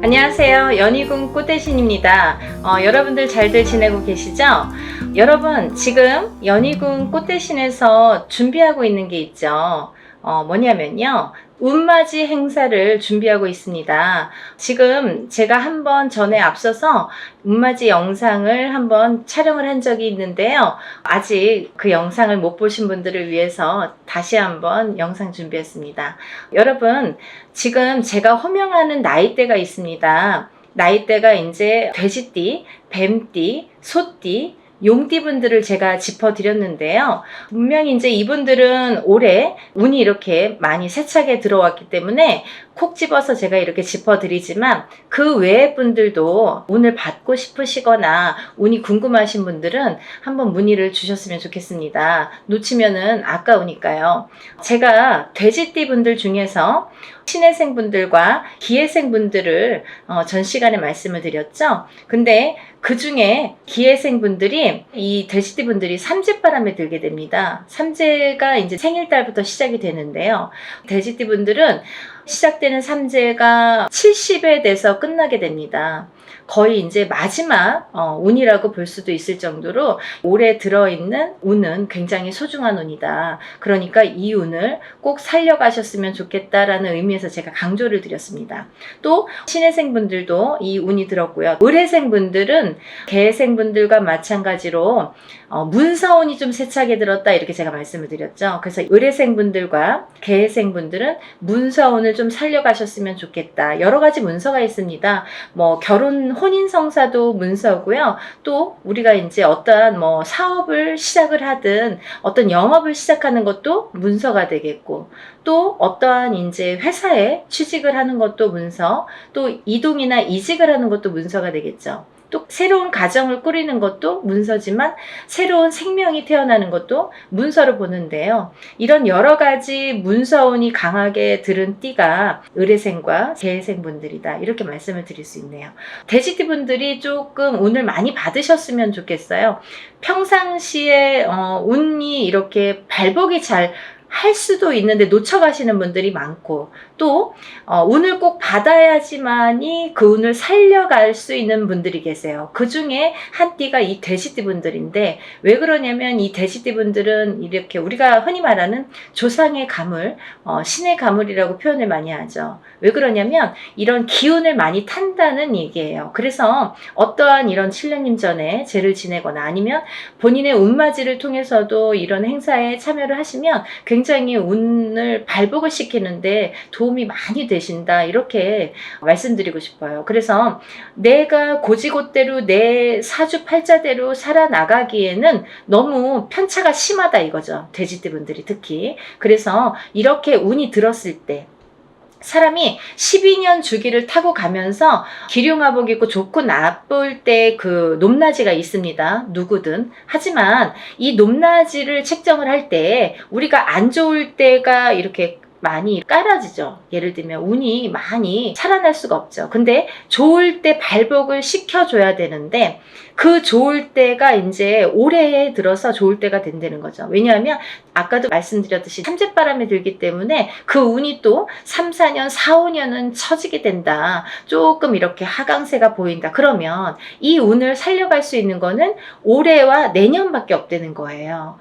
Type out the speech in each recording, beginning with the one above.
안녕하세요. 연희궁 꽃대신입니다. 여러분들 잘들 지내고 계시죠? 여러분, 지금 연희궁 꽃대신에서 준비하고 있는 게 있죠. 뭐냐면요. 운맞이 행사를 준비하고 있습니다. 지금 제가 한번 전에 앞서서 운맞이 영상을 한번 촬영을 한 적이 있는데요. 아직 그 영상을 못 보신 분들을 위해서 다시 한번 영상 준비했습니다. 여러분, 지금 제가 호명하는 나이대가 있습니다. 나이대가 이제 돼지띠, 뱀띠, 소띠, 용띠분들을 제가 짚어드렸는데요. 분명히 이제 이분들은 올해 운이 이렇게 많이 세차게 들어왔기 때문에 콕 집어서 제가 이렇게 짚어드리지만 그 외의 분들도 운을 받고 싶으시거나 운이 궁금하신 분들은 한번 문의를 주셨으면 좋겠습니다. 놓치면은 아까우니까요. 제가 돼지띠 분들 중에서 신해생 분들과 기해생 분들을 전 시간에 말씀을 드렸죠. 근데 그 중에 기해생 분들이 이 돼지띠 분들이 삼재바람에 들게 됩니다. 삼재가 이제 생일달부터 시작이 되는데요. 돼지띠 분들은 시작되는 삼재가 70에 돼서 끝나게 됩니다. 거의 이제 마지막 운이라고 볼 수도 있을 정도로 올해 들어있는 운은 굉장히 소중한 운이다. 그러니까 이 운을 꼭 살려가셨으면 좋겠다라는 의미에서 제가 강조를 드렸습니다. 또 신해생 분들도 이 운이 들었고요. 을해생 분들은 개해생 분들과 마찬가지로 문서운이 좀 세차게 들었다 이렇게 제가 말씀을 드렸죠. 그래서 을해생 분들과 개해생 분들은 문서운을 좀 살려가셨으면 좋겠다. 여러 가지 문서가 있습니다. 뭐 결혼 혼인성사도 문서고요. 또 우리가 이제 어떠한 뭐 사업을 시작을 하든 어떤 영업을 시작하는 것도 문서가 되겠고, 또 어떠한 이제 회사에 취직을 하는 것도 문서, 또 이동이나 이직을 하는 것도 문서가 되겠죠. 또 새로운 가정을 꾸리는 것도 문서지만 새로운 생명이 태어나는 것도 문서로 보는데요. 이런 여러 가지 문서운이 강하게 들은 띠가 을해생과 개해생 분들이다. 이렇게 말씀을 드릴 수 있네요. 돼지띠 분들이 조금 운을 많이 받으셨으면 좋겠어요. 평상시에 운이 이렇게 발복이 잘 할 수도 있는데 놓쳐가시는 분들이 많고, 또 운을 꼭 받아야지만이 그 운을 살려갈 수 있는 분들이 계세요. 그 중에 한 띠가 이 돼지띠 분들인데, 왜 그러냐면 이 돼지띠 분들은 이렇게 우리가 흔히 말하는 조상의 가물, 신의 가물이라고 표현을 많이 하죠. 왜 그러냐면 이런 기운을 많이 탄다는 얘기예요. 그래서 어떠한 이런 7년님 전에 제를 지내거나 아니면 본인의 운맞이를 통해서도 이런 행사에 참여를 하시면 굉장히 운을 발복을 시키는데 도움이 많이 되신다, 이렇게 말씀드리고 싶어요. 그래서 내가 고지고대로 내 사주팔자대로 살아나가기에는 너무 편차가 심하다 이거죠. 돼지띠 분들이 특히. 그래서 이렇게 운이 들었을 때 사람이 12년 주기를 타고 가면서 기륭화복 입고 좋고 나쁠 때 그 높낮이가 있습니다. 누구든. 하지만 이 높낮이를 책정을 할 때 우리가 안 좋을 때가 이렇게 많이 깔아지죠. 예를 들면 운이 많이 살아날 수가 없죠. 근데 좋을 때 발복을 시켜줘야 되는데 그 좋을 때가 이제 올해에 들어서 좋을 때가 된다는 거죠. 왜냐하면 아까도 말씀드렸듯이 삼재바람이 들기 때문에 그 운이 또 3, 4년, 4, 5년은 처지게 된다. 조금 이렇게 하강세가 보인다. 그러면 이 운을 살려갈 수 있는 거는 올해와 내년밖에 없다는 거예요.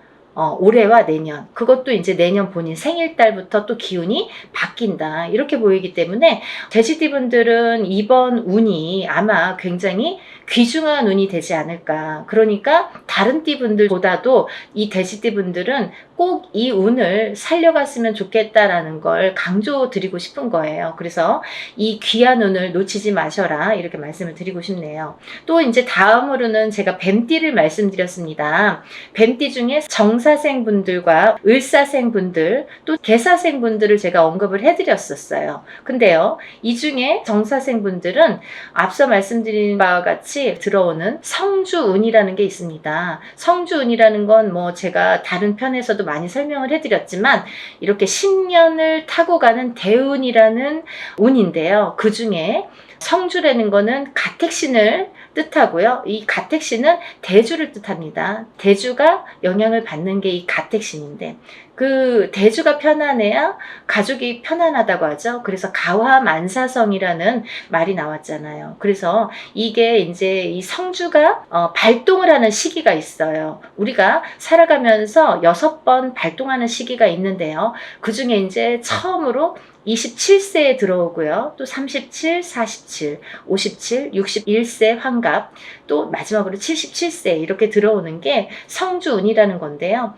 올해와 내년, 그것도 이제 내년 본인 생일달부터 또 기운이 바뀐다, 이렇게 보이기 때문에 돼지띠 분들은 이번 운이 아마 굉장히 귀중한 운이 되지 않을까. 그러니까 다른 띠 분들보다도 이 돼지띠 분들은 꼭 이 운을 살려갔으면 좋겠다라는 걸 강조드리고 싶은 거예요. 그래서 이 귀한 운을 놓치지 마셔라, 이렇게 말씀을 드리고 싶네요. 또 이제 다음으로는 제가 뱀띠를 말씀드렸습니다. 뱀띠 중에 정사생 분들과 을사생 분들, 또 개사생 분들을 제가 언급을 해드렸었어요. 근데요, 이 중에 정사생 분들은 앞서 말씀드린 바와 같이 들어오는 성주운이라는 게 있습니다. 성주운이라는 건 뭐 제가 다른 편에서도 많이 설명을 해드렸지만 이렇게 10년을 타고 가는 대운이라는 운인데요. 그 중에 성주라는 거는 가택신을 뜻하고요. 이 가택신은 대주를 뜻합니다. 대주가 영향을 받는 게 이 가택신인데, 그 대주가 편안해야 가족이 편안하다고 하죠. 그래서 가화만사성이라는 말이 나왔잖아요. 그래서 이게 이제 이 성주가 발동을 하는 시기가 있어요. 우리가 살아가면서 6번 발동하는 시기가 있는데요. 그 중에 이제 처음으로 27세에 들어오고요. 또 37, 47, 57, 61세 환갑, 또 마지막으로 77세 이렇게 들어오는 게 성주운이라는 건데요.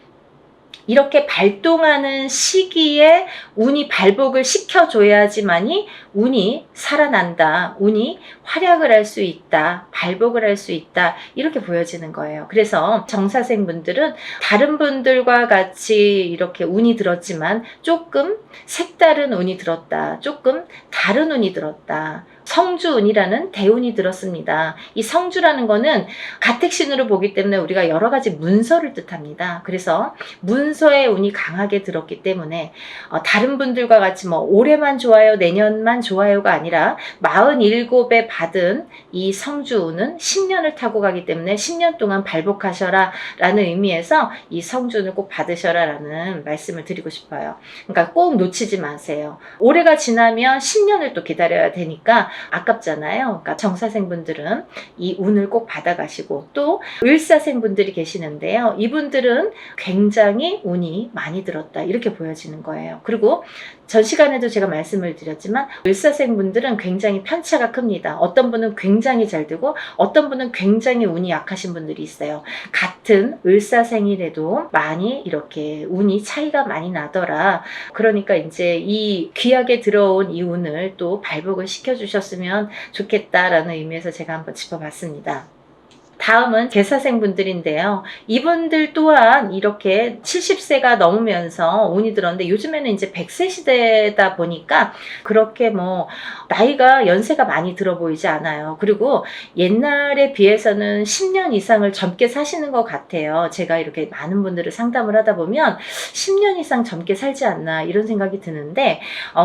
이렇게 발동하는 시기에 운이 발복을 시켜줘야지만이 운이 살아난다. 운이 활약을 할 수 있다. 발복을 할 수 있다. 이렇게 보여지는 거예요. 그래서 정사생분들은 다른 분들과 같이 이렇게 운이 들었지만 조금 색다른 운이 들었다. 조금 다른 운이 들었다. 성주운이라는 대운이 들었습니다. 이 성주라는 거는 가택신으로 보기 때문에 우리가 여러 가지 문서를 뜻합니다. 그래서 문서의 운이 강하게 들었기 때문에 다른 분들과 같이 뭐 올해만 좋아요, 내년만 좋아요가 아니라 47에 받은 이 성주운은 10년을 타고 가기 때문에 10년 동안 발복하셔라 라는 의미에서 이 성주운을 꼭 받으셔라 라는 말씀을 드리고 싶어요. 그러니까 꼭 놓치지 마세요. 올해가 지나면 10년을 또 기다려야 되니까 아깝잖아요. 그러니까 정사생분들은 이 운을 꼭 받아가시고, 또 을사생분들이 계시는데요. 이분들은 굉장히 운이 많이 들었다 이렇게 보여지는 거예요. 그리고 전 시간에도 제가 말씀을 드렸지만 을사생분들은 굉장히 편차가 큽니다. 어떤 분은 굉장히 잘 되고 어떤 분은 굉장히 운이 약하신 분들이 있어요. 같은 을사생이라도 많이 이렇게 운이 차이가 많이 나더라. 그러니까 이제 이 귀하게 들어온 이 운을 또 발복을 시켜주셨으면 좋겠다라는 의미에서 제가 한번 짚어봤습니다. 다음은 개사생분들인데요. 이분들 또한 이렇게 70세가 넘으면서 운이 들었는데 요즘에는 이제 100세 시대다 보니까 그렇게 뭐 나이가 연세가 많이 들어 보이지 않아요. 그리고 옛날에 비해서는 10년 이상을 젊게 사시는 것 같아요. 제가 이렇게 많은 분들을 상담을 하다 보면 10년 이상 젊게 살지 않나 이런 생각이 드는데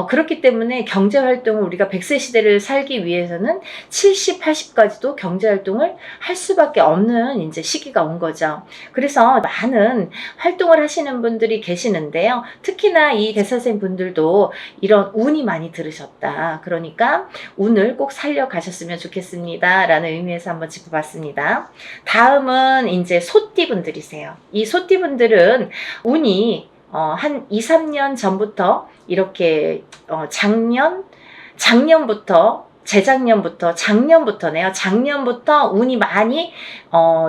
그렇기 때문에 경제활동을 우리가 100세 시대를 살기 위해서는 70, 80까지도 경제활동을 할 수밖에 없는 이제 시기가 온 거죠. 그래서 많은 활동을 하시는 분들이 계시는데요. 특히나 이 대사생 분들도 이런 운이 많이 들으셨다. 그러니까 운을 꼭 살려가셨으면 좋겠습니다. 라는 의미에서 한번 짚어봤습니다. 다음은 이제 소띠 분들이세요. 이 소띠 분들은 운이 한 2, 3년 전부터 이렇게 작년부터네요. 작년부터 운이 많이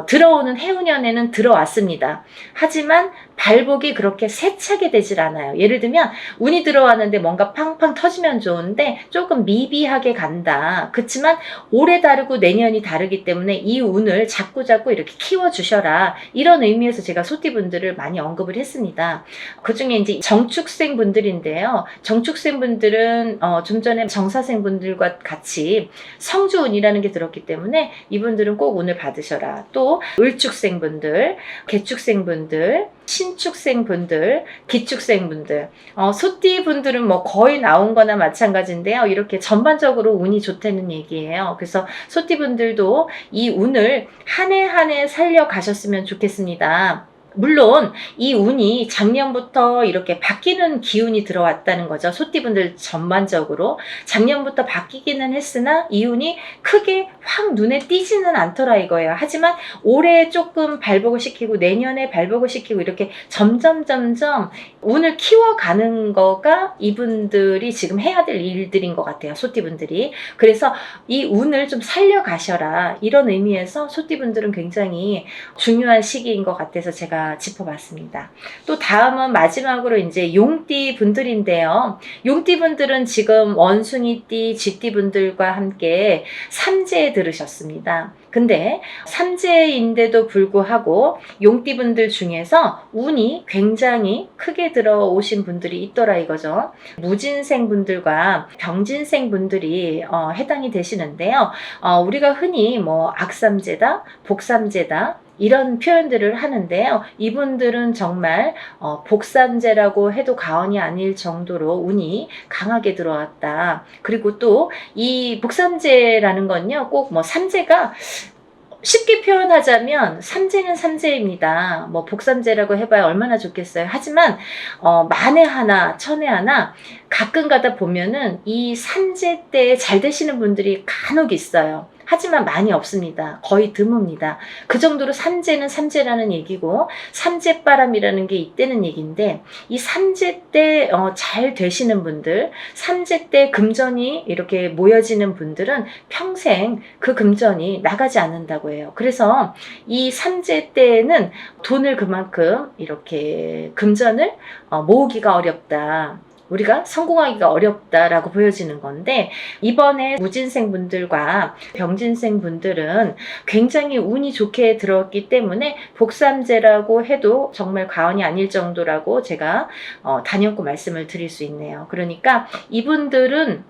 들어오는 해운년에는 들어왔습니다. 하지만 발복이 그렇게 세차게 되질 않아요. 예를 들면 운이 들어왔는데 뭔가 팡팡 터지면 좋은데 조금 미비하게 간다. 그렇지만 올해 다르고 내년이 다르기 때문에 이 운을 자꾸자꾸 이렇게 키워주셔라. 이런 의미에서 제가 소띠분들을 많이 언급을 했습니다. 그 중에 이제 정축생 분들인데요. 정축생 분들은 좀 전에 정사생 분들과 같이 성주운이라는 게 들었기 때문에 이분들은 꼭 운을 받으셔라. 또 을축생 분들, 개축생 분들, 신축생 분들, 기축생 분들, 소띠 분들은 뭐 거의 나온 거나 마찬가지인데요. 이렇게 전반적으로 운이 좋다는 얘기예요. 그래서 소띠 분들도 이 운을 한 해 한 해 살려 가셨으면 좋겠습니다. 물론 이 운이 작년부터 이렇게 바뀌는 기운이 들어왔다는 거죠. 소띠분들 전반적으로 작년부터 바뀌기는 했으나 이 운이 크게 확 눈에 띄지는 않더라 이거예요. 하지만 올해 조금 발복을 시키고 내년에 발복을 시키고 이렇게 점점 운을 키워가는 거가 이분들이 지금 해야 될 일들인 것 같아요. 소띠분들이. 그래서 이 운을 좀 살려가셔라 이런 의미에서 소띠분들은 굉장히 중요한 시기인 것 같아서 제가 짚어봤습니다. 또 다음은 마지막으로 이제 용띠 분들인데요. 용띠 분들은 지금 원숭이띠, 쥐띠 분들과 함께 삼재에 들으셨습니다. 근데 삼재인데도 불구하고 용띠 분들 중에서 운이 굉장히 크게 들어오신 분들이 있더라 이거죠. 무진생 분들과 병진생 분들이 해당이 되시는데요. 우리가 흔히 뭐 악삼재다, 복삼재다 이런 표현들을 하는데요. 이분들은 정말 복삼재라고 해도 과언이 아닐 정도로 운이 강하게 들어왔다. 그리고 또 이 복삼재라는 건요. 꼭 뭐 삼재가 쉽게 표현하자면 삼재는 삼재입니다. 뭐 복삼재라고 해봐야 얼마나 좋겠어요. 하지만 만에 하나 천에 하나 가끔 가다 보면은 이 삼재 때 잘 되시는 분들이 간혹 있어요. 하지만 많이 없습니다. 거의 드뭅니다. 그 정도로 삼재는 삼재라는 얘기고 삼재바람이라는 게 있다는 얘기인데, 이 삼재 때 잘 되시는 분들, 삼재 때 금전이 이렇게 모여지는 분들은 평생 그 금전이 나가지 않는다고 해요. 그래서 이 삼재 때는 돈을 그만큼 이렇게 금전을 모으기가 어렵다. 우리가 성공하기가 어렵다라고 보여지는 건데, 이번에 무진생 분들과 병진생 분들은 굉장히 운이 좋게 들어왔기 때문에 복삼재라고 해도 정말 과언이 아닐 정도라고 제가 단연코 말씀을 드릴 수 있네요. 그러니까 이분들은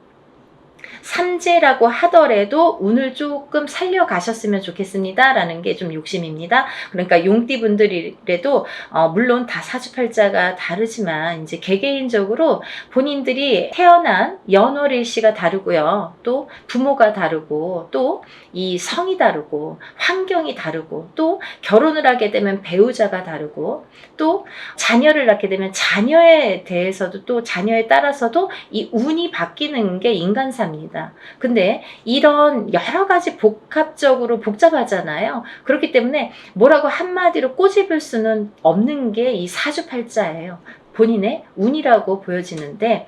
삼재라고 하더라도 운을 조금 살려가셨으면 좋겠습니다 라는 게 좀 욕심입니다. 그러니까 용띠 분들이라도 물론 다 사주팔자가 다르지만 이제 개개인적으로 본인들이 태어난 연월일시가 다르고요, 또 부모가 다르고, 또 이 성이 다르고, 환경이 다르고, 또 결혼을 하게 되면 배우자가 다르고, 또 자녀를 낳게 되면 자녀에 대해서도, 또 자녀에 따라서도 이 운이 바뀌는 게 인간사입니다. 근데 이런 여러 가지 복합적으로 복잡하잖아요. 그렇기 때문에 뭐라고 한마디로 꼬집을 수는 없는 게 이 사주팔자예요. 본인의 운이라고 보여지는데,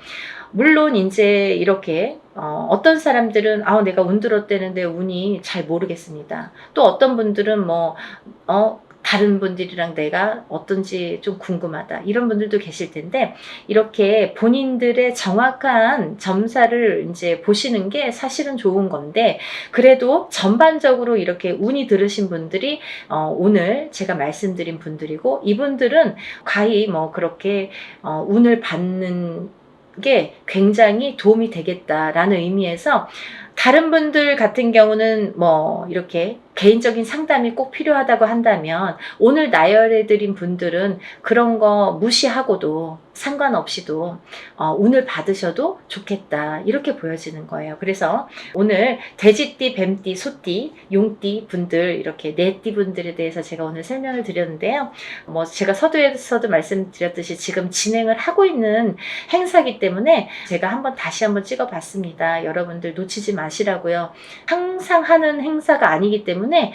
물론 이제 이렇게 어떤 사람들은 내가 운 들었다는데 운이 잘 모르겠습니다. 또 어떤 분들은 다른 분들이랑 내가 어떤지 좀 궁금하다, 이런 분들도 계실 텐데, 이렇게 본인들의 정확한 점사를 이제 보시는 게 사실은 좋은 건데, 그래도 전반적으로 이렇게 운이 들으신 분들이 오늘 제가 말씀드린 분들이고, 이분들은 과히 그렇게 운을 받는 게 굉장히 도움이 되겠다라는 의미에서, 다른 분들 같은 경우는 이렇게 개인적인 상담이 꼭 필요하다고 한다면, 오늘 나열해드린 분들은 그런 거 무시하고도 상관없이도 운을 받으셔도 좋겠다, 이렇게 보여지는 거예요. 그래서 오늘 돼지띠, 뱀띠, 소띠, 용띠 분들, 이렇게 네 띠 분들에 대해서 제가 오늘 설명을 드렸는데요. 제가 서두에서도 말씀드렸듯이 지금 진행을 하고 있는 행사이기 때문에 제가 다시 한번 찍어봤습니다. 여러분들 놓치지 마시라고요. 항상 하는 행사가 아니기 때문에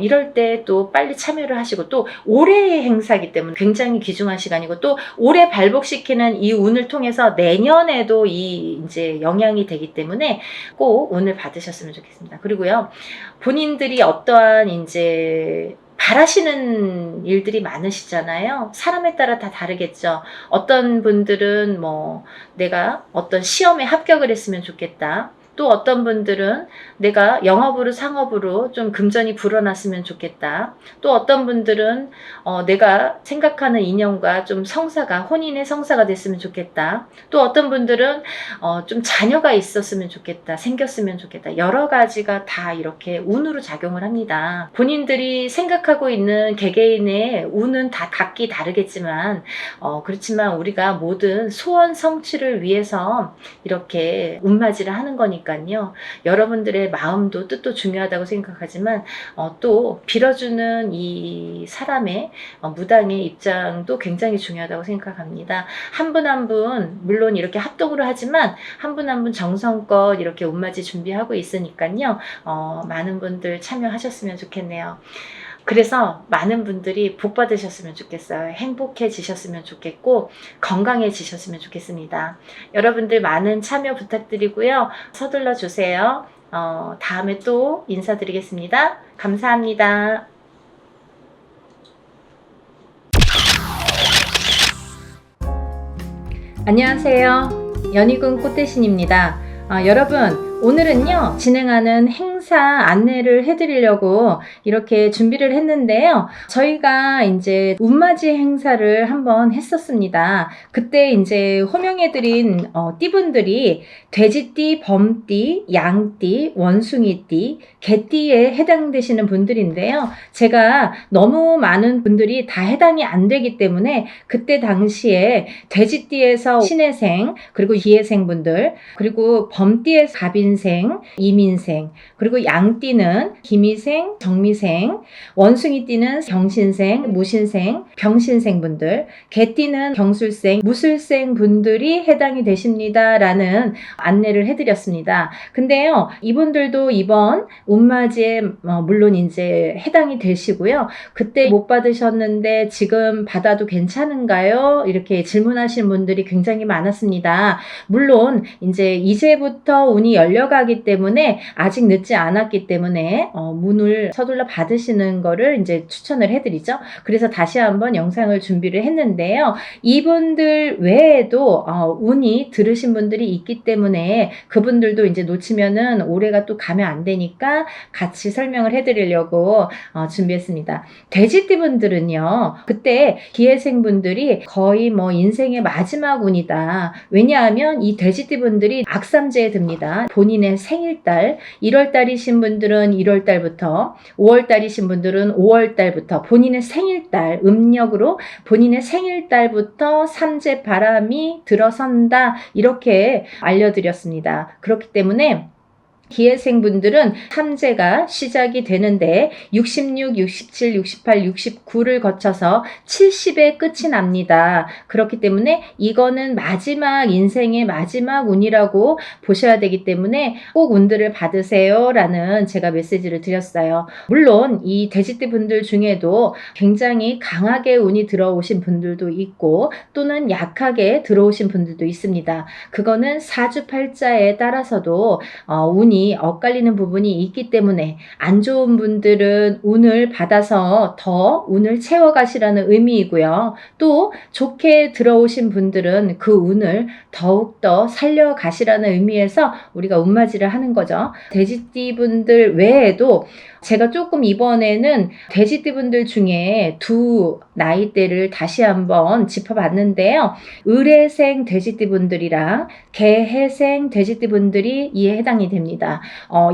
이럴 때 또 빨리 참여를 하시고, 또 올해의 행사이기 때문에 굉장히 귀중한 시간이고, 또 올해 발복시키는 이 운을 통해서 내년에도 이제 영향이 되기 때문에 꼭 운을 받으셨으면 좋겠습니다. 그리고요, 본인들이 어떠한 이제 바라시는 일들이 많으시잖아요. 사람에 따라 다 다르겠죠. 어떤 분들은 내가 어떤 시험에 합격을 했으면 좋겠다. 또 어떤 분들은 내가 영업으로 상업으로 좀 금전이 불어났으면 좋겠다. 또 어떤 분들은 내가 생각하는 인연과 좀 혼인의 성사가 됐으면 좋겠다. 또 어떤 분들은 좀 자녀가 있었으면 좋겠다, 생겼으면 좋겠다. 여러 가지가 다 이렇게 운으로 작용을 합니다. 본인들이 생각하고 있는 개개인의 운은 다 각기 다르겠지만, 그렇지만 우리가 모든 소원 성취를 위해서 이렇게 운맞이를 하는 거니까요. 여러분들의 마음도 뜻도 중요하다고 생각하지만, 또 빌어주는 이 사람의 무당의 입장도 굉장히 중요하다고 생각합니다. 한 분 한 분 물론 이렇게 합동으로 하지만 한 분 한 분 정성껏 이렇게 운맞이 준비하고 있으니까요. 많은 분들 참여하셨으면 좋겠네요. 그래서 많은 분들이 복 받으셨으면 좋겠어요. 행복해지셨으면 좋겠고, 건강해지셨으면 좋겠습니다. 여러분들 많은 참여 부탁드리고요. 서둘러 주세요. 다음에 또 인사드리겠습니다. 감사합니다. 안녕하세요. 연희군 꽃대신입니다. 여러분, 오늘은요, 진행하는 행사 안내를 해드리려고 이렇게 준비를 했는데요. 저희가 이제 운맞이 행사를 한번 했었습니다. 그때 이제 호명해드린 띠분들이 돼지띠, 범띠, 양띠, 원숭이띠, 개띠에 해당되시는 분들인데요. 제가 너무 많은 분들이 다 해당이 안 되기 때문에 그때 당시에 돼지띠에서 신해생, 그리고 기해생 분들, 그리고 범띠에서 갑인생, 이민생, 그리고 그리고 양띠는 기미생, 정미생, 원숭이띠는 경신생, 무신생, 병신생 분들, 개띠는 경술생, 무술생 분들이 해당이 되십니다라는 안내를 해드렸습니다. 근데요, 이분들도 이번 운맞이에 물론 이제 해당이 되시고요. 그때 못 받으셨는데 지금 받아도 괜찮은가요? 이렇게 질문하시는 분들이 굉장히 많았습니다. 물론 이제부터 운이 열려가기 때문에 아직 늦지 않았기 때문에 문을 서둘러 받으시는 거를 이제 추천을 해드리죠. 그래서 다시 한번 영상을 준비를 했는데요. 이분들 외에도 운이 들으신 분들이 있기 때문에 그분들도 이제 놓치면은 올해가 또 가면 안 되니까 같이 설명을 해드리려고 준비했습니다. 돼지띠 분들은요, 그때 기회생 분들이 거의 인생의 마지막 운이다. 왜냐하면 이 돼지띠 분들이 악삼재에 듭니다. 본인의 생일달, 1월달이신 분들은 1월달부터, 5월달이신 분들은 5월달부터 본인의 생일달, 음력으로 본인의 생일달부터 삼재 바람이 들어선다. 이렇게 알려드렸습니다. 그렇기 때문에 기회생분들은 삼재가 시작이 되는데 66, 67, 68, 69를 거쳐서 70에 끝이 납니다. 그렇기 때문에 이거는 인생의 마지막 운이라고 보셔야 되기 때문에 꼭 운들을 받으세요 라는 제가 메시지를 드렸어요. 물론 이 돼지띠 분들 중에도 굉장히 강하게 운이 들어오신 분들도 있고 또는 약하게 들어오신 분들도 있습니다. 그거는 사주팔자에 따라서도 운이 엇갈리는 부분이 있기 때문에 안 좋은 분들은 운을 받아서 더 운을 채워가시라는 의미이고요. 또 좋게 들어오신 분들은 그 운을 더욱더 살려가시라는 의미에서 우리가 운맞이를 하는 거죠. 돼지띠 분들 외에도 제가 조금 이번에는 돼지띠 분들 중에 두 나이대를 다시 한번 짚어봤는데요. 을해생 돼지띠 분들이랑 개해생 돼지띠 분들이 이에 해당이 됩니다.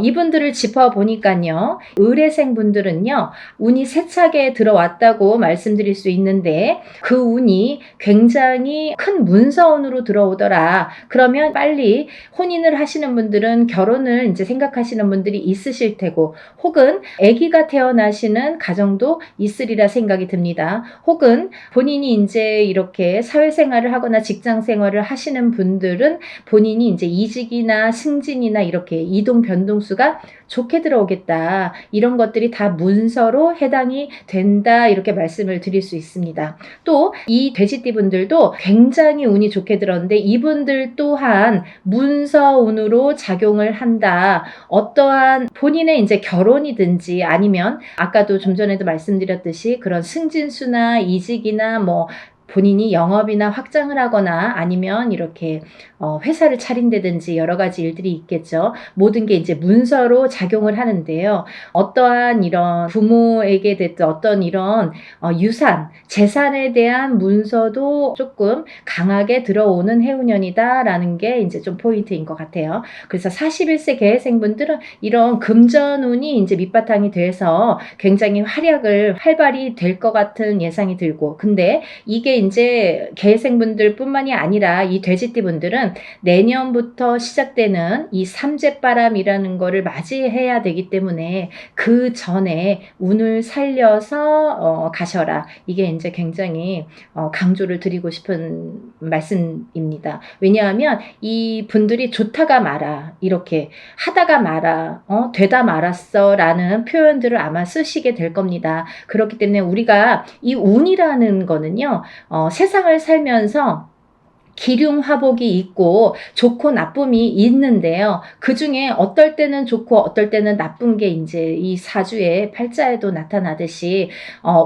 이분들을 짚어보니까요. 을해생 분들은요. 운이 세차게 들어왔다고 말씀드릴 수 있는데 그 운이 굉장히 큰 문서운으로 들어오더라. 그러면 빨리 혼인을 하시는 분들은 결혼을 이제 생각하시는 분들이 있으실 테고 혹은 아기가 태어나시는 가정도 있으리라 생각이 듭니다. 혹은 본인이 이제 이렇게 사회생활을 하거나 직장생활을 하시는 분들은 본인이 이제 이직이나 승진이나 이렇게 이동 변동수가 좋게 들어오겠다. 이런 것들이 다 문서로 해당이 된다. 이렇게 말씀을 드릴 수 있습니다. 또 이 돼지띠 분들도 굉장히 운이 좋게 들었는데 이분들 또한 문서운으로 작용을 한다. 어떠한 본인의 이제 결혼이든지 아니면 아까도 좀 전에도 말씀드렸듯이 그런 승진수나 이직이나 본인이 영업이나 확장을 하거나 아니면 이렇게 회사를 차린다든지 여러 가지 일들이 있겠죠. 모든 게 이제 문서로 작용을 하는데요. 어떠한 이런 부모에게 됐든 어떤 이런 유산, 재산에 대한 문서도 조금 강하게 들어오는 해운년이다라는 게 이제 좀 포인트인 것 같아요. 그래서 41세 개해생분들은 이런 금전운이 이제 밑바탕이 돼서 굉장히 활발히 될 것 같은 예상이 들고 근데 이게 이제 개해생분들 뿐만이 아니라 이 돼지띠 분들은 내년부터 시작되는 이 삼재바람이라는 거를 맞이해야 되기 때문에 그 전에 운을 살려서 가셔라. 이게 이제 굉장히 강조를 드리고 싶은 말씀입니다. 왜냐하면 이 분들이 좋다가 말아 이렇게 하다가 말아 되다 말았어 라는 표현들을 아마 쓰시게 될 겁니다. 그렇기 때문에 우리가 이 운이라는 거는요. 세상을 살면서 기륭화복이 있고 좋고 나쁨이 있는데요. 그 중에 어떨 때는 좋고 어떨 때는 나쁜 게 이제 이 사주의 팔자에도 나타나듯이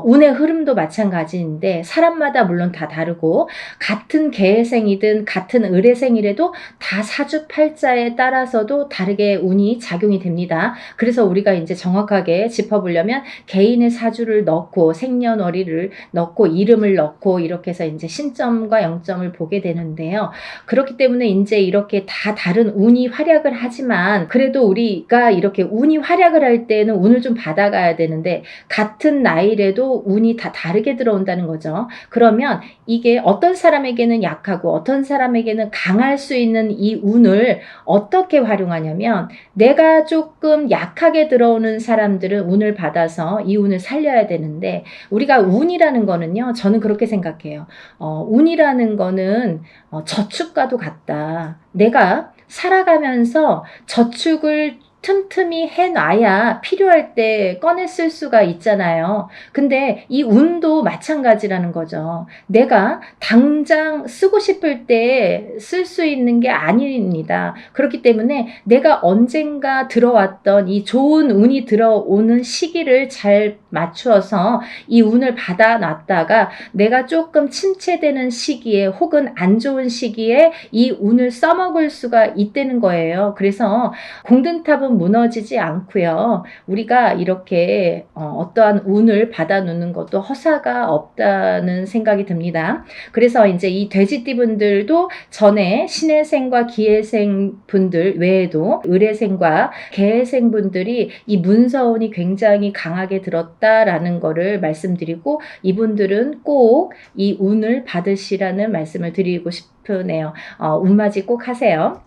운의 흐름도 마찬가지인데 사람마다 물론 다 다르고 같은 개해생이든 같은 을해생이라도 다 사주 팔자에 따라서도 다르게 운이 작용이 됩니다. 그래서 우리가 이제 정확하게 짚어보려면 개인의 사주를 넣고 생년월일을 넣고 이름을 넣고 이렇게 해서 이제 신점과 영점을 보게 되는 되는데요. 그렇기 때문에 이제 이렇게 다 다른 운이 활약을 하지만 그래도 우리가 이렇게 운이 활약을 할 때는 운을 좀 받아가야 되는데 같은 나이래도 운이 다 다르게 들어온다는 거죠. 그러면 이게 어떤 사람에게는 약하고 어떤 사람에게는 강할 수 있는 이 운을 어떻게 활용하냐면 내가 조금 약하게 들어오는 사람들은 운을 받아서 이 운을 살려야 되는데 우리가 운이라는 거는요. 저는 그렇게 생각해요. 운이라는 거는 저축과도 같다. 내가 살아가면서 저축을 틈틈이 해놔야 필요할 때 꺼내 쓸 수가 있잖아요. 근데 이 운도 마찬가지라는 거죠. 내가 당장 쓰고 싶을 때 쓸 수 있는 게 아닙니다. 그렇기 때문에 내가 언젠가 들어왔던 이 좋은 운이 들어오는 시기를 잘 맞추어서 이 운을 받아놨다가 내가 조금 침체되는 시기에 혹은 안 좋은 시기에 이 운을 써먹을 수가 있다는 거예요. 그래서 공든탑은 무너지지 않고요. 우리가 이렇게 어떠한 운을 받아놓는 것도 허사가 없다는 생각이 듭니다. 그래서 이제 이 돼지띠분들도 전에 신해생과 기해생 분들 외에도 을해생과 개해생 분들이 이 문서운이 굉장히 강하게 들었다라는 거를 말씀드리고 이분들은 꼭 이 운을 받으시라는 말씀을 드리고 싶으네요. 운맞이 꼭 하세요.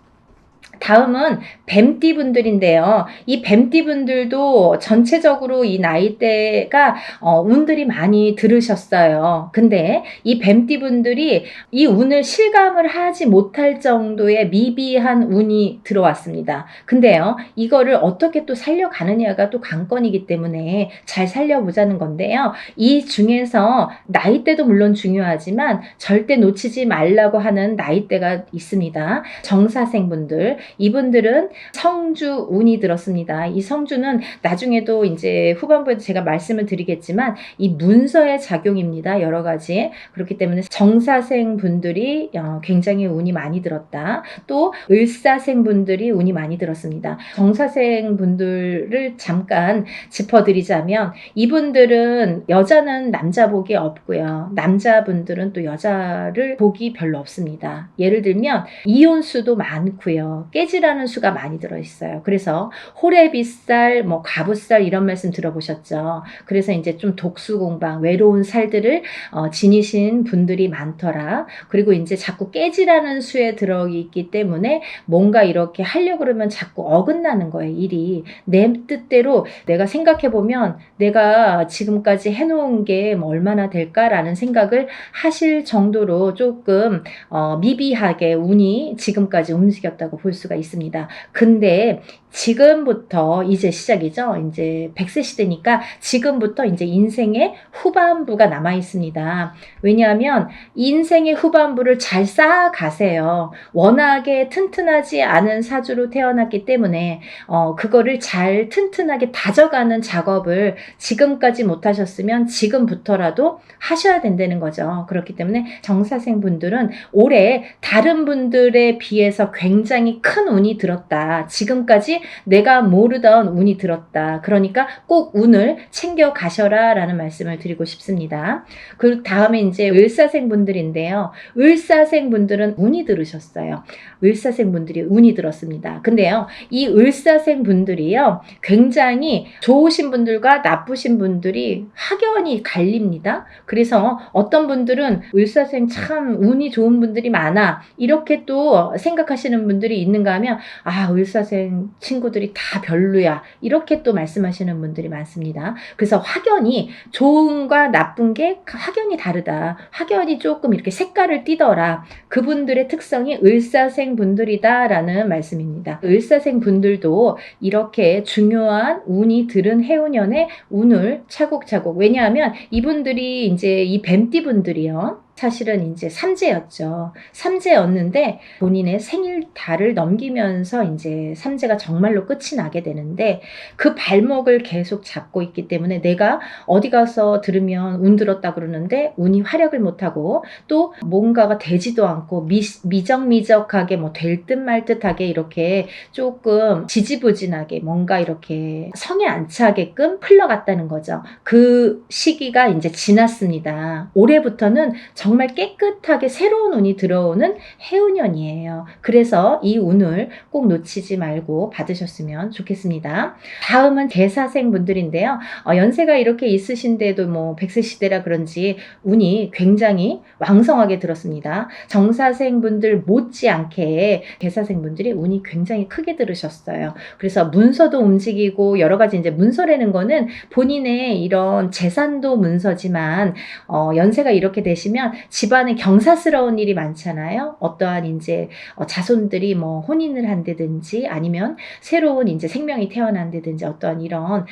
다음은 뱀띠 분들인데요. 이 뱀띠 분들도 전체적으로 이 나이대가 운들이 많이 들으셨어요. 근데 이 뱀띠 분들이 이 운을 실감을 하지 못할 정도의 미비한 운이 들어왔습니다. 근데요, 이거를 어떻게 또 살려가느냐가 또 관건이기 때문에 잘 살려보자는 건데요. 이 중에서 나이대도 물론 중요하지만 절대 놓치지 말라고 하는 나이대가 있습니다. 정사생 분들, 이분들은 성주 운이 들었습니다. 이 성주는 나중에도 이제 후반부에 제가 말씀을 드리겠지만 이 문서의 작용입니다. 여러 가지. 그렇기 때문에 정사생 분들이 굉장히 운이 많이 들었다. 또 을사생 분들이 운이 많이 들었습니다. 정사생 분들을 잠깐 짚어드리자면 이분들은 여자는 남자 복이 없고요. 남자분들은 또 여자를 복이 별로 없습니다. 예를 들면 이혼수도 많고요. 깨지라는 수가 많이 들어있어요. 그래서 호래비살, 가부살 이런 말씀 들어보셨죠. 그래서 이제 좀 독수공방, 외로운 살들을 지니신 분들이 많더라. 그리고 이제 자꾸 깨지라는 수에 들어있기 때문에 뭔가 이렇게 하려고 그러면 자꾸 어긋나는 거예요. 일이. 내 뜻대로 내가 생각해보면 내가 지금까지 해놓은 게 얼마나 될까라는 생각을 하실 정도로 조금 미비하게 운이 지금까지 움직였다고 볼 수가 있습니다. 근데 지금부터 이제 시작이죠. 이제 100세 시대니까 지금부터 이제 인생의 후반부가 남아 있습니다. 왜냐하면 인생의 후반부를 잘 쌓아가세요. 워낙에 튼튼하지 않은 사주로 태어났기 때문에 그거를 잘 튼튼하게 다져가는 작업을 지금까지 못하셨으면 지금부터라도 하셔야 된다는 거죠. 그렇기 때문에 정사생 분들은 올해 다른 분들에 비해서 굉장히 큰 운이 들었다. 지금까지 내가 모르던 운이 들었다. 그러니까 꼭 운을 챙겨 가셔라 라는 말씀을 드리고 싶습니다. 그 다음에 이제 을사생 분들인데요. 을사생 분들은 운이 들으셨어요. 을사생 분들이 운이 들었습니다. 근데요, 이 을사생 분들이요, 굉장히 좋으신 분들과 나쁘신 분들이 확연히 갈립니다. 그래서 어떤 분들은 을사생 참 운이 좋은 분들이 많아. 이렇게 또 생각하시는 분들이 있는가 하면, 을사생 친구들이 다 별로야. 이렇게 또 말씀하시는 분들이 많습니다. 그래서 확연히 좋은과 나쁜 게 확연히 다르다. 확연히 조금 이렇게 색깔을 띠더라. 그분들의 특성이 을사생 분들이다라는 말씀입니다. 을사생 분들도 이렇게 중요한 운이 들은 해운년에 운을 차곡차곡, 왜냐하면 이분들이 이제 이 뱀띠 분들이요, 사실은 이제 삼재였죠. 삼재였는데 본인의 생일달을 넘기면서 이제 삼재가 정말로 끝이 나게 되는데 그 발목을 계속 잡고 있기 때문에 내가 어디 가서 들으면 운 들었다 그러는데 운이 활약을 못하고 또 뭔가가 되지도 않고 미적미적하게 될 듯 말 듯하게 이렇게 조금 지지부진하게 뭔가 이렇게 성에 안 차게끔 흘러갔다는 거죠. 그 시기가 이제 지났습니다. 올해부터는 정말 깨끗하게 새로운 운이 들어오는 해운년이에요. 그래서 이 운을 꼭 놓치지 말고 받으셨으면 좋겠습니다. 다음은 개사생 분들인데요. 연세가 이렇게 있으신데도 뭐 100세 시대라 그런지 운이 굉장히 왕성하게 들었습니다. 정사생 분들 못지않게 개사생 분들이 운이 굉장히 크게 들으셨어요. 그래서 문서도 움직이고 여러 가지 이제 문서라는 거는 본인의 이런 재산도 문서지만 연세가 이렇게 되시면 집안에 경사스러운 일이 많잖아요. 어떠한 이제 자손들이 뭐 혼인을 한다든지 아니면 새로운 이제 생명이 태어난다든지 어떠한 이런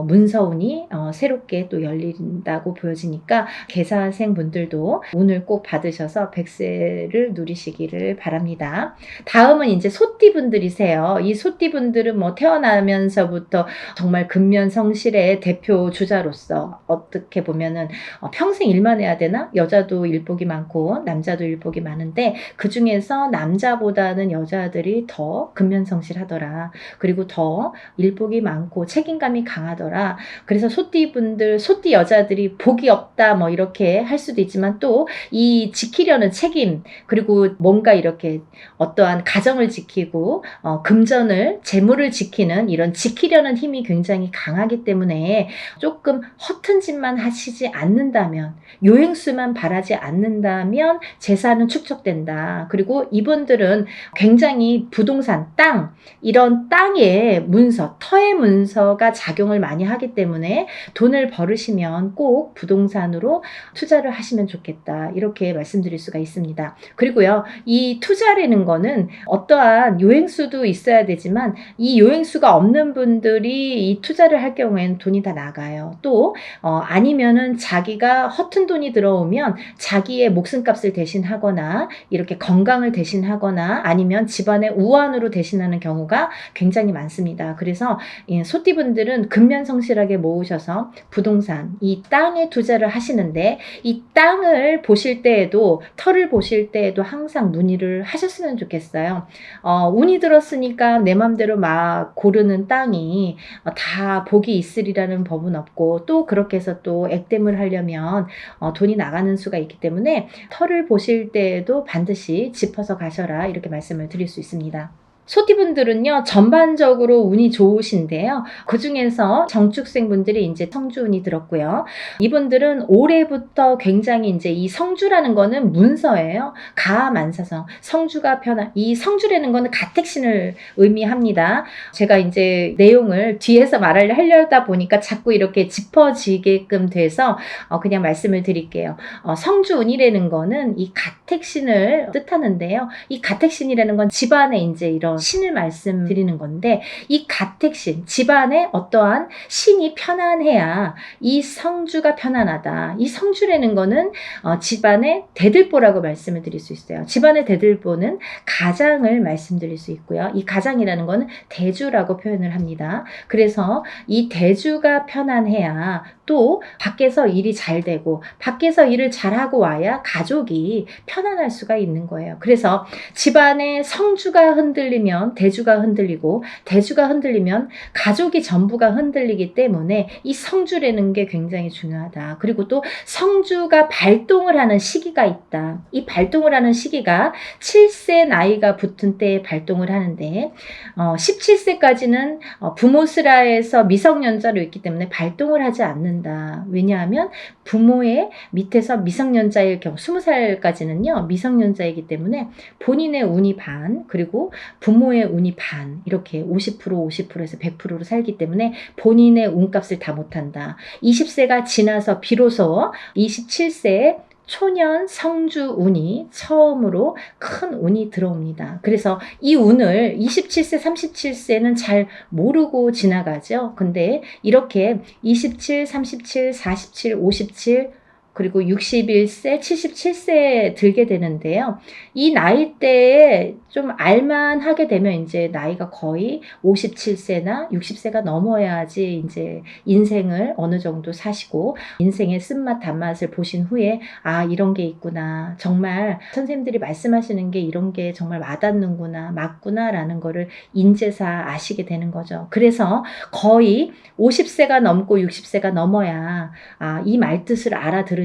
문서운이 새롭게 또 열린다고 보여지니까 개사생 분들도 운을 꼭 받으셔서 100세를 누리시기를 바랍니다. 다음은 이제 소띠 분들이세요. 이 소띠 분들은 뭐 태어나면서부터 정말 근면성실의 대표 주자로서 어떻게 보면은 평생 일만 해야 되나? 여자도 일복이 많고 남자도 일복이 많은데 그 중에서 남자보다는 여자들이 더 근면성실하더라. 그리고 더 일복이 많고 책임감이 강하더라. 그래서 소띠 분들, 소띠 여자들이 복이 없다 뭐 이렇게 할 수도 있지만 또 이 지키려는 책임 그리고 뭔가 이렇게 어떠한 가정을 지키고 금전을 재물을 지키는 이런 지키려는 힘이 굉장히 강하기 때문에 조금 허튼 짓만 하시지 않는다면 요행수만 바라지 않는다면 재산은 축적된다. 그리고 이분들은 굉장히 부동산, 땅 이런 땅의 문서, 터의 문서가 작용을 많이 하기 때문에 돈을 벌으시면 꼭 부동산으로 투자를 하시면 좋겠다. 이렇게 말씀드릴 수가 있습니다. 그리고요, 이 투자라는 거는 어떠한 요행수도 있어야 되지만 이 요행수가 없는 분들이 이 투자를 할 경우에는 돈이 다 나가요. 또 아니면은 자기가 허튼 돈이 들어오면 자기의 목숨값을 대신하거나 이렇게 건강을 대신하거나 아니면 집안의 우환으로 대신하는 경우가 굉장히 많습니다. 그래서 소띠분들은 근면성실하게 모으셔서 부동산, 이 땅에 투자를 하시는데 이 땅을 보실 때에도 터를 보실 때에도 항상 문의를 하셨으면 좋겠어요. 운이 들었으니까 내 맘대로 막 고르는 땅이 다 복이 있으리라는 법은 없고 또 그렇게 해서 또 액땜을 하려면 돈이 나가는 수가 있기 때문에 터를 보실 때에도 반드시 짚어서 가셔라 이렇게 말씀을 드릴 수 있습니다. 소띠분들은요, 전반적으로 운이 좋으신데요. 그 중에서 정축생 분들이 이제 성주운이 들었고요. 이분들은 올해부터 굉장히 이제 이 성주라는 거는 문서예요. 가만사성. 성주가 이 성주라는 거는 가택신을 의미합니다. 제가 이제 내용을 뒤에서 하려다 보니까 자꾸 이렇게 짚어지게끔 돼서 그냥 말씀을 드릴게요. 성주운이라는 거는 이 가택신을 뜻하는데요. 이 가택신이라는 건 집안에 이제 이런 신을 말씀드리는 건데 이 가택신, 집안에 어떠한 신이 편안해야 이 성주가 편안하다. 이 성주라는 거는 집안의 대들보라고 말씀을 드릴 수 있어요. 집안의 대들보는 가장을 말씀드릴 수 있고요. 이 가장이라는 거는 대주라고 표현을 합니다. 그래서 이 대주가 편안해야 또 밖에서 일이 잘 되고 밖에서 일을 잘하고 와야 가족이 편안할 수가 있는 거예요. 그래서 집안의 성주가 흔들리면 대주가 흔들리고 대주가 흔들리면 가족이 전부가 흔들리기 때문에 이 성주라는 게 굉장히 중요하다. 그리고 또 성주가 발동을 하는 시기가 있다. 이 발동을 하는 시기가 7세 나이가 붙은 때에 발동을 하는데 17세까지는 부모스라에서 미성년자로 있기 때문에 발동을 하지 않는다. 왜냐하면 부모의 밑에서 미성년자일 경우 20살까지는요 미성년자이기 때문에 본인의 운이 반 그리고 부모의 운이 반 이렇게 50% 50%에서 100%로 살기 때문에 본인의 운값을 다 못한다. 20세가 지나서 비로소 27세에 초년 성주 운이 처음으로 큰 운이 들어옵니다. 그래서 이 운을 27세, 37세는 잘 모르고 지나가죠. 근데 이렇게 27, 37, 47, 57 그리고 61세, 77세에 들게 되는데요. 이 나이대에 좀 알만하게 되면 이제 나이가 거의 57세나 60세가 넘어야지 이제 인생을 어느 정도 사시고 인생의 쓴맛 단맛을 보신 후에 아 이런 게 있구나. 정말 선생님들이 말씀하시는 게 이런 게 정말 와닿는구나. 맞구나 라는 거를 인제사 아시게 되는 거죠. 그래서 거의 50세가 넘고 60세가 넘어야 이 말뜻을 알아들으시고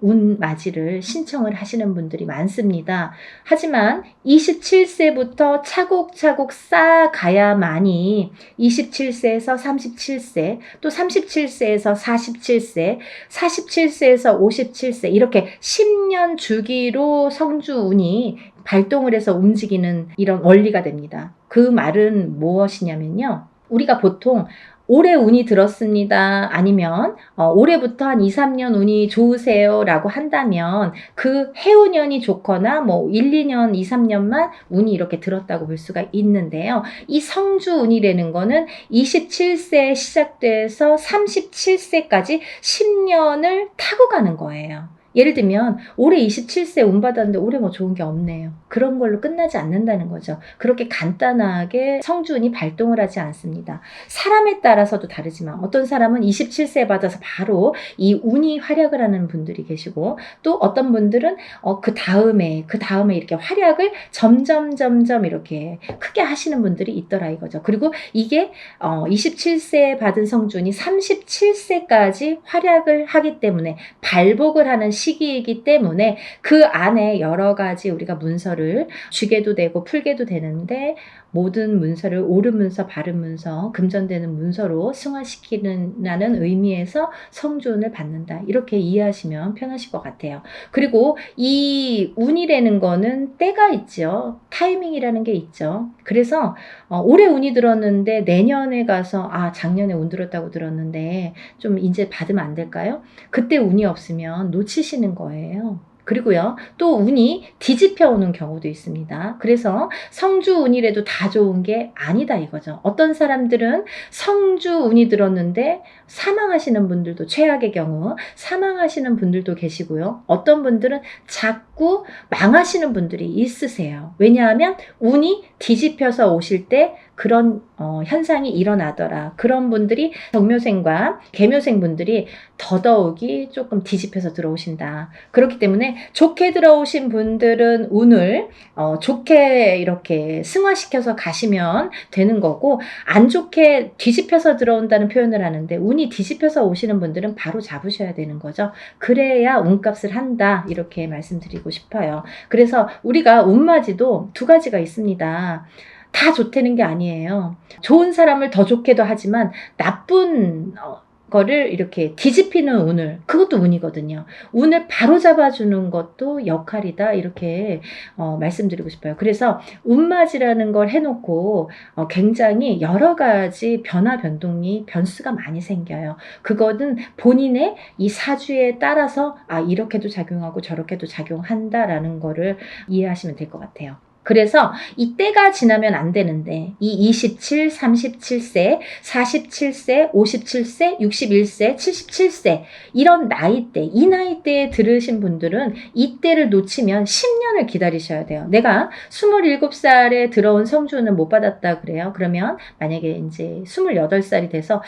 운 맞이를 신청을 하시는 분들이 많습니다. 하지만 27세부터 차곡차곡 쌓아가야만이 27세에서 37세, 또 37세에서 47세, 47세에서 57세 이렇게 10년 주기로 성주운이 발동을 해서 움직이는 이런 원리가 됩니다. 그 말은 무엇이냐면요. 우리가 보통 올해 운이 들었습니다. 아니면 올해부터 한 2, 3년 운이 좋으세요 라고 한다면 그 해운년이 좋거나 뭐 1, 2년, 2, 3년만 운이 이렇게 들었다고 볼 수가 있는데요. 이 성주운이라는 거는 27세에 시작돼서 37세까지 10년을 타고 가는 거예요. 예를 들면 올해 27세 운 받았는데 올해 뭐 좋은 게 없네요. 그런 걸로 끝나지 않는다는 거죠. 그렇게 간단하게 성주운이 발동을 하지 않습니다. 사람에 따라서도 다르지만 어떤 사람은 27세 받아서 바로 이 운이 활약을 하는 분들이 계시고 또 어떤 분들은 그 다음에 이렇게 활약을 점점 이렇게 크게 하시는 분들이 있더라 이거죠. 그리고 이게 27세에 받은 성주운이 37세까지 활약을 하기 때문에 발복을 하는 시기이기 때문에 그 안에 여러 가지 우리가 문서를 쥐게도 되고 풀게도 되는데 모든 문서를 옳은 문서, 바른 문서, 금전되는 문서로 승화시키는 의미에서 성주운을 받는다. 이렇게 이해하시면 편하실 것 같아요. 그리고 이 운이라는 거는 때가 있죠. 타이밍이라는 게 있죠. 그래서 올해 운이 들었는데 내년에 가서 작년에 운 들었다고 들었는데 좀 이제 받으면 안 될까요? 그때 운이 없으면 놓치시는 거예요. 그리고요, 또 운이 뒤집혀 오는 경우도 있습니다. 그래서 성주운이라도 다 좋은 게 아니다 이거죠. 어떤 사람들은 성주운이 들었는데 사망하시는 분들도 최악의 경우 사망하시는 분들도 계시고요. 어떤 분들은 자꾸 망하시는 분들이 있으세요. 왜냐하면 운이 뒤집혀서 오실 때 그런 현상이 일어나더라. 그런 분들이 정묘생과 계묘생 분들이 더더욱이 조금 뒤집혀서 들어오신다. 그렇기 때문에 좋게 들어오신 분들은 운을 좋게 이렇게 승화시켜서 가시면 되는 거고 안 좋게 뒤집혀서 들어온다는 표현을 하는데 운이 뒤집혀서 오시는 분들은 바로 잡으셔야 되는 거죠. 그래야 운값을 한다. 이렇게 말씀드리고 싶어요. 그래서 우리가 운맞이도 두 가지가 있습니다. 다 좋다는 게 아니에요. 좋은 사람을 더 좋게도 하지만 나쁜 거를 이렇게 뒤집히는 운을, 그것도 운이거든요. 운을 바로 잡아주는 것도 역할이다. 이렇게 말씀드리고 싶어요. 그래서 운맞이라는 걸 해놓고 굉장히 여러 가지 변화변동이 변수가 많이 생겨요. 그거는 본인의 이 사주에 따라서 이렇게도 작용하고 저렇게도 작용한다라는 거를 이해하시면 될 것 같아요. 그래서 이 때가 지나면 안 되는데 이 27, 37세, 47세, 57세, 61세, 77세 이런 나이대, 이 나이대에 들으신 분들은 이 때를 놓치면 10년을 기다리셔야 돼요. 내가 27살에 들어온 성주운을 못 받았다 그래요. 그러면 만약에 이제 28살이 돼서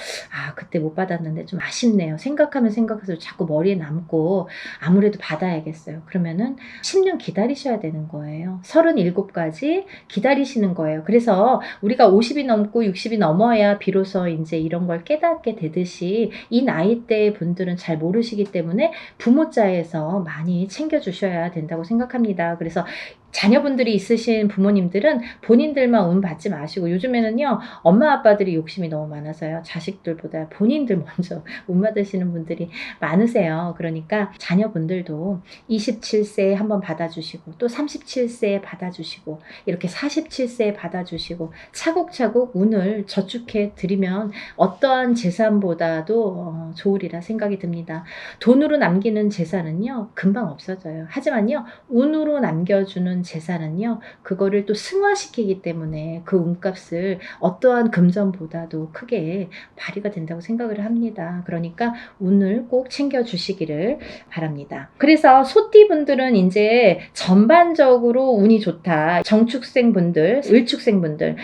그때 못 받았는데 좀 아쉽네요. 생각하면 생각해서 자꾸 머리에 남고 아무래도 받아야겠어요. 그러면은 10년 기다리셔야 되는 거예요. 37까지 기다리시는 거예요. 그래서 우리가 50이 넘고 60이 넘어야 비로소 이제 이런 걸 깨닫게 되듯이 이 나이대 분들은 잘 모르시기 때문에 부모자에서 많이 챙겨주셔야 된다고 생각합니다. 그래서 자녀분들이 있으신 부모님들은 본인들만 운 받지 마시고 요즘에는요 엄마 아빠들이 욕심이 너무 많아서요 자식들보다 본인들 먼저 운 받으시는 분들이 많으세요. 그러니까 자녀분들도 27세에 한번 받아주시고 또 37세에 받아주시고 이렇게 47세에 받아주시고 차곡차곡 운을 저축해 드리면 어떠한 재산보다도 좋으리라 생각이 듭니다. 돈으로 남기는 재산은요 금방 없어져요. 하지만요 운으로 남겨주는 재산은요 그거를 또 승화시키기 때문에 그 운값을 어떠한 금전보다도 크게 발휘가 된다고 생각을 합니다. 그러니까 운을 꼭 챙겨주시기를 바랍니다. 그래서 소띠분들은 이제 전반적으로 운이 좋다. 정축생분들, 을축생분들은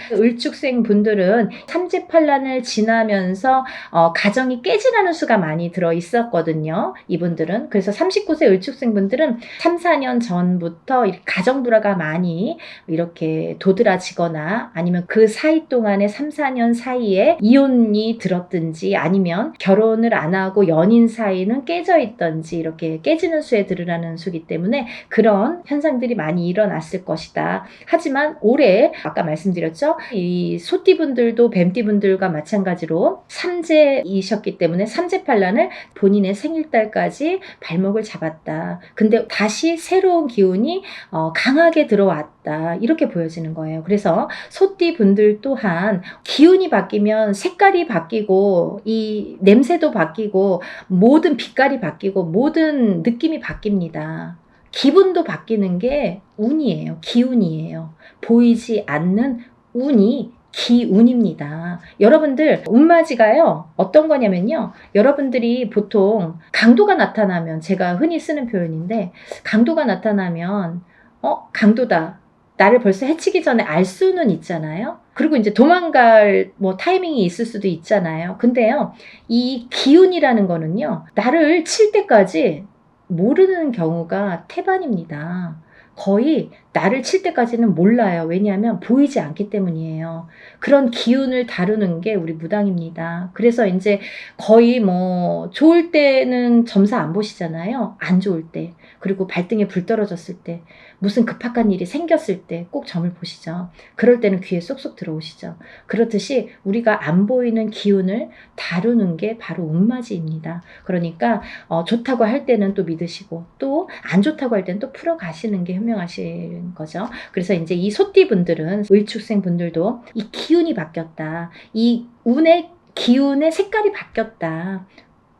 삼재팔란을 지나면서 가정이 깨지라는 수가 많이 들어 있었거든요. 이분들은. 그래서 39세 을축생분들은 3, 4년 전부터 가정 가정불화가 많이 이렇게 도드라지거나 아니면 그 사이 동안에 3, 4년 사이에 이혼이 들었든지 아니면 결혼을 안 하고 연인 사이는 깨져 있던지 이렇게 깨지는 수에 들으라는 수기 때문에 그런 현상들이 많이 일어났을 것이다. 하지만 올해 아까 말씀드렸죠. 이 소띠분들도 뱀띠분들과 마찬가지로 삼재이셨기 때문에 삼재팔란을 본인의 생일달까지 발목을 잡았다. 근데 다시 새로운 기운이 강하게 들어왔다. 이렇게 보여지는 거예요. 그래서 소띠분들 또한 기운이 바뀌면 색깔이 바뀌고 이 냄새도 바뀌고 모든 빛깔이 바뀌고 모든 느낌이 바뀝니다. 기분도 바뀌는 게 운이에요. 기운이에요. 보이지 않는 운이 기운입니다. 여러분들 운맞이가요 어떤 거냐면요, 여러분들이 보통 강도가 나타나면, 제가 흔히 쓰는 표현인데, 강도가 나타나면 강도다, 나를 벌써 해치기 전에 알 수는 있잖아요. 그리고 이제 도망갈 타이밍이 있을 수도 있잖아요. 근데요, 이 기운이라는 거는요, 나를 칠 때까지 모르는 경우가 태반입니다. 거의 나를 칠 때까지는 몰라요. 왜냐하면 보이지 않기 때문이에요. 그런 기운을 다루는 게 우리 무당입니다. 그래서 이제 거의 좋을 때는 점사 안 보시잖아요. 안 좋을 때. 그리고 발등에 불 떨어졌을 때, 무슨 급박한 일이 생겼을 때 꼭 점을 보시죠. 그럴 때는 귀에 쏙쏙 들어오시죠. 그렇듯이 우리가 안 보이는 기운을 다루는 게 바로 운맞이입니다. 그러니까 좋다고 할 때는 또 믿으시고 또 안 좋다고 할 때는 또 풀어가시는 게 현명하신 거죠. 그래서 이제 이 소띠분들은, 을축생 분들도 이 기운이 바뀌었다. 이 운의 기운의 색깔이 바뀌었다.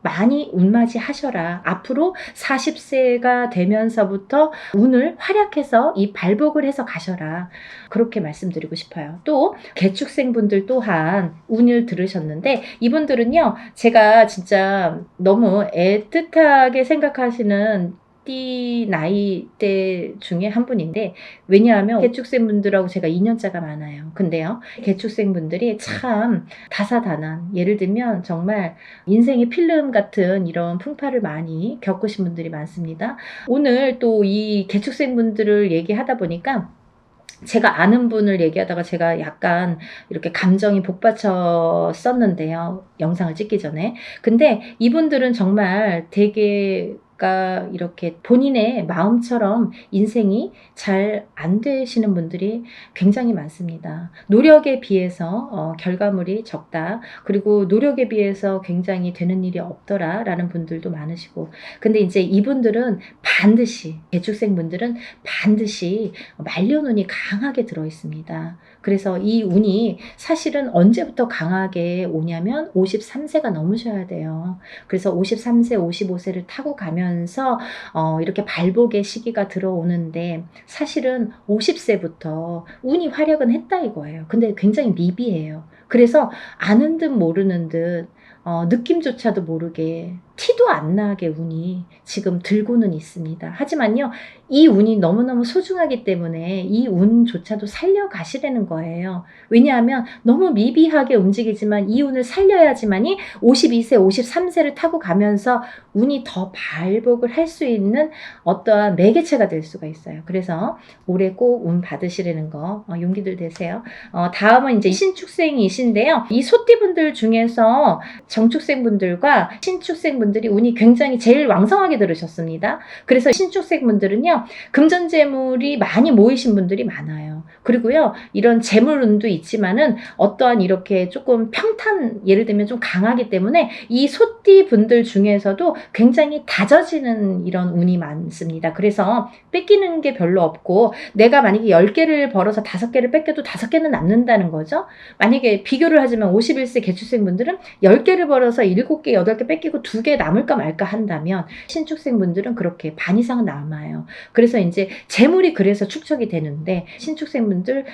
많이 운맞이 하셔라. 앞으로 40세가 되면서부터 운을 활약해서 이 발복을 해서 가셔라. 그렇게 말씀드리고 싶어요. 또 개축생 분들 또한 운을 들으셨는데, 이분들은요, 제가 진짜 너무 애틋하게 생각하시는 띠 나이대 중에 한 분인데, 왜냐하면 개축생 분들하고 제가 2년차가 많아요. 근데요, 개축생 분들이 참 다사다난, 예를 들면 정말 인생의 필름 같은 이런 풍파를 많이 겪으신 분들이 많습니다. 오늘 또 이 개축생 분들을 얘기하다 보니까 제가 아는 분을 얘기하다가 제가 약간 이렇게 감정이 복받쳤었는데요, 영상을 찍기 전에. 근데 이분들은 정말 되게 이렇게 본인의 마음처럼 인생이 잘 안 되시는 분들이 굉장히 많습니다. 노력에 비해서 결과물이 적다. 그리고 노력에 비해서 굉장히 되는 일이 없더라 라는 분들도 많으시고. 근데 이제 이분들은 반드시, 개축생 분들은 반드시 말년운이 강하게 들어 있습니다. 그래서 이 운이 사실은 언제부터 강하게 오냐면 53세가 넘으셔야 돼요. 그래서 53세, 55세를 타고 가면서 이렇게 발복의 시기가 들어오는데, 사실은 50세부터 운이 활약은 했다 이거예요. 근데 굉장히 미비해요. 그래서 아는 듯 모르는 듯 느낌조차도 모르게, 티도 안 나게 운이 지금 들고는 있습니다. 하지만요, 이 운이 너무너무 소중하기 때문에 이 운조차도 살려가시라는 거예요. 왜냐하면 너무 미비하게 움직이지만 이 운을 살려야지만이 52세, 53세를 타고 가면서 운이 더 발복을 할 수 있는 어떠한 매개체가 될 수가 있어요. 그래서 올해 꼭 운 받으시라는 거 용기들 되세요. 다음은 이제 신축생이신데요. 이 소띠분들 중에서 정축생분들과 신축생분들이 운이 굉장히 제일 왕성하게 들으셨습니다. 그래서 신축생분들은요, 금전재물이 많이 모이신 분들이 많아요. 그리고요, 이런 재물운도 있지만은 어떠한 이렇게 조금 평탄, 예를 들면 좀 강하기 때문에 이 소띠분들 중에서도 굉장히 다져지는 이런 운이 많습니다. 그래서 뺏기는 게 별로 없고, 내가 만약에 10개를 벌어서 5개를 뺏겨도 5개는 남는다는 거죠. 만약에 비교를 하자면 51세 개축생분들은 10개를 벌어서 7개, 8개 뺏기고 2개 남을까 말까 한다면, 신축생분들은 그렇게 반 이상은 남아요. 그래서 이제 재물이 그래서 축적이 되는데, 신축생분들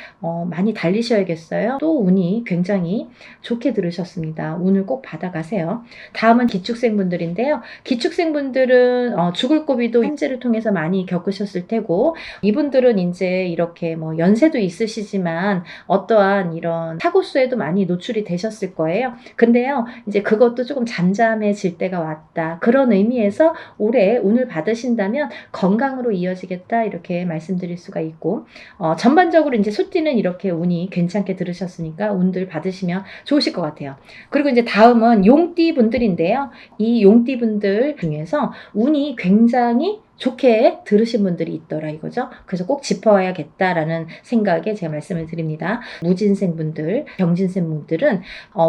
많이 달리셔야겠어요. 또 운이 굉장히 좋게 들으셨습니다. 운을 꼭 받아가세요. 다음은 기축생분들인데요. 기축생분들은 죽을 고비도 현재를 통해서 많이 겪으셨을 테고, 이분들은 이제 이렇게 연세도 있으시지만 어떠한 이런 사고수에도 많이 노출이 되셨을 거예요. 근데요, 이제 그것도 조금 잠잠해질 때가 나왔다. 그런 의미에서 올해 운을 받으신다면 건강으로 이어지겠다 이렇게 말씀드릴 수가 있고 전반적으로 이제 소띠는 이렇게 운이 괜찮게 들으셨으니까 운들 받으시면 좋으실 것 같아요. 그리고 이제 다음은 용띠 분들인데요. 이 용띠 분들 중에서 운이 굉장히 좋게 들으신 분들이 있더라 이거죠. 그래서 꼭 짚어야겠다라는 생각에 제가 말씀을 드립니다. 무진생 분들, 병진생 분들은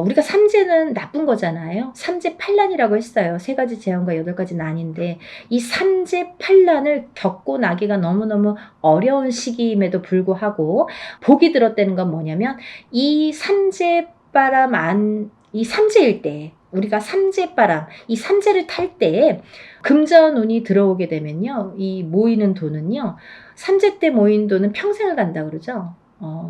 우리가 삼재는 나쁜 거잖아요. 삼재팔란이라고 했어요. 3가지 재앙과 8가지 난인데 이 삼재팔란을 겪고 나기가 너무너무 어려운 시기임에도 불구하고 복이 들었다는 건 뭐냐면 이 삼재바람 이 삼재일 때 우리가 삼재바람, 이 삼재를 탈 때 금전운이 들어오게 되면요. 이 모이는 돈은요. 삼재 때 모인 돈은 평생을 간다 그러죠.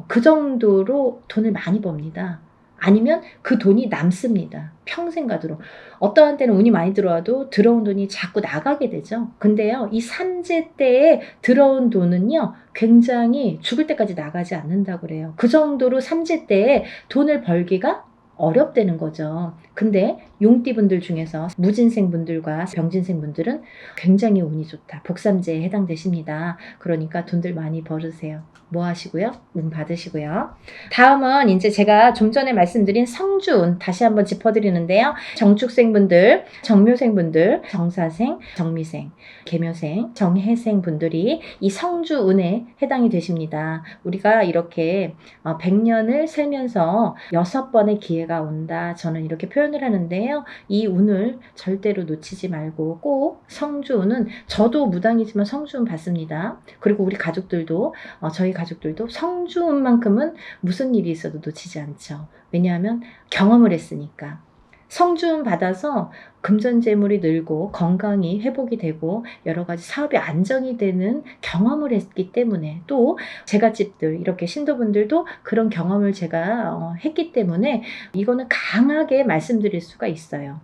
그 정도로 돈을 많이 법니다. 아니면 그 돈이 남습니다. 평생 가도록. 어떠한 때는 운이 많이 들어와도 들어온 돈이 자꾸 나가게 되죠. 근데요. 이 삼재 때에 들어온 돈은요. 굉장히 죽을 때까지 나가지 않는다고 그래요. 그 정도로 삼재 때에 돈을 벌기가 어렵다는 거죠. 근데 용띠분들 중에서 무진생분들과 병진생분들은 굉장히 운이 좋다. 복삼재에 해당되십니다. 그러니까 돈들 많이 벌으세요. 뭐 하시고요? 운 받으시고요. 다음은 이제 제가 좀 전에 말씀드린 성주운 다시 한번 짚어드리는데요. 정축생분들, 정묘생분들, 정사생, 정미생, 계묘생, 정해생 분들이 이 성주운에 해당이 되십니다. 우리가 이렇게 100년을 살면서 6번의 기회가 온다. 저는 이렇게 표현을 하는데요. 이 운을 절대로 놓치지 말고 꼭 성주운은 저도 무당이지만 성주운 받습니다. 그리고 우리 가족들도 저희 가족들도 성주운만큼은 무슨 일이 있어도 놓치지 않죠. 왜냐하면 경험을 했으니까. 성주운 받아서 금전재물이 늘고 건강이 회복이 되고 여러 가지 사업이 안정이 되는 경험을 했기 때문에 또 제갓집들 이렇게 신도분들도 그런 경험을 제가 했기 때문에 이거는 강하게 말씀드릴 수가 있어요.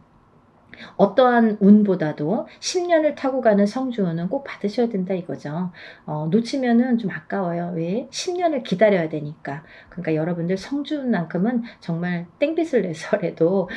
어떠한 운보다도 10년을 타고 가는 성주운은 꼭 받으셔야 된다 이거죠. 놓치면은 좀 아까워요. 왜? 10년을 기다려야 되니까. 그러니까 여러분들 성주운만큼은 정말 땡빛을 내서라도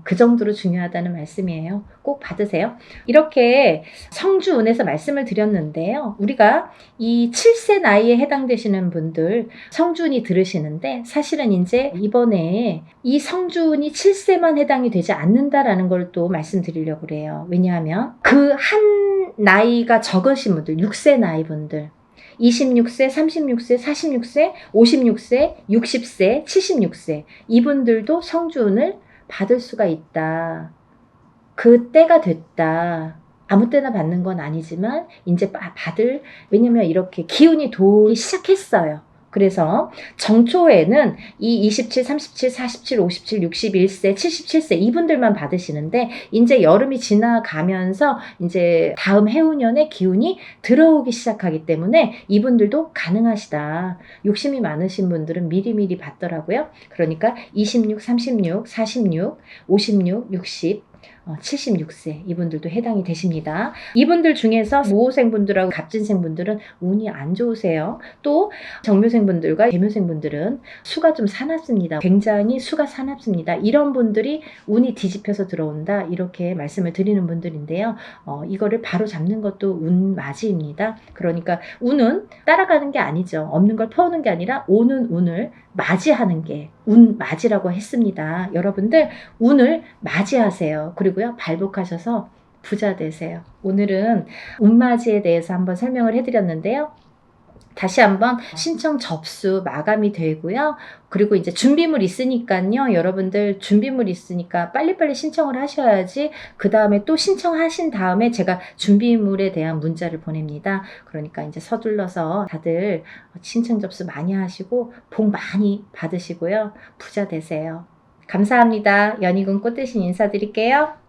그 정도로 중요하다는 말씀이에요. 꼭 받으세요. 이렇게 성주운에서 말씀을 드렸는데요. 우리가 이 7세 나이에 해당되시는 분들 성주운이 들으시는데 사실은 이제 이번에 이 성주운이 7세만 해당이 되지 않는다라는 걸 또 말씀드리려고 그래요. 왜냐하면 그 한 나이가 적으신 분들, 6세 나이 분들 26세, 36세, 46세, 56세, 60세, 76세 이분들도 성주운을 받을 수가 있다. 그 때가 됐다. 아무 때나 받는 건 아니지만 이제 받을 왜냐면 이렇게 기운이 돌기 시작했어요. 그래서 정초에는 이 27, 37, 47, 57, 61세, 77세 이분들만 받으시는데 이제 여름이 지나가면서 이제 다음 해운년에 기운이 들어오기 시작하기 때문에 이분들도 가능하시다. 욕심이 많으신 분들은 미리미리 받더라고요. 그러니까 26, 36, 46, 56, 60 76세 이분들도 해당이 되십니다. 이분들 중에서 무호생분들하고 갑진생분들은 운이 안 좋으세요. 또 정묘생분들과 계묘생분들은 수가 좀 사납습니다. 굉장히 수가 사납습니다. 이런 분들이 운이 뒤집혀서 들어온다 이렇게 말씀을 드리는 분들인데요. 이거를 바로 잡는 것도 운맞이입니다. 그러니까 운은 따라가는 게 아니죠. 없는 걸 퍼오는 게 아니라 오는 운을 맞이하는 게 운맞이라고 했습니다. 여러분들 운을 맞이하세요. 그리고요 발복하셔서 부자 되세요. 오늘은 운맞이에 대해서 한번 설명을 해드렸는데요. 다시 한번 신청 접수 마감이 되고요. 그리고 이제 준비물 있으니까요. 여러분들 준비물 있으니까 빨리빨리 신청을 하셔야지 그 다음에 또 신청하신 다음에 제가 준비물에 대한 문자를 보냅니다. 그러니까 이제 서둘러서 다들 신청 접수 많이 하시고 복 많이 받으시고요. 부자 되세요. 감사합니다. 연희군 꽃대신 인사드릴게요.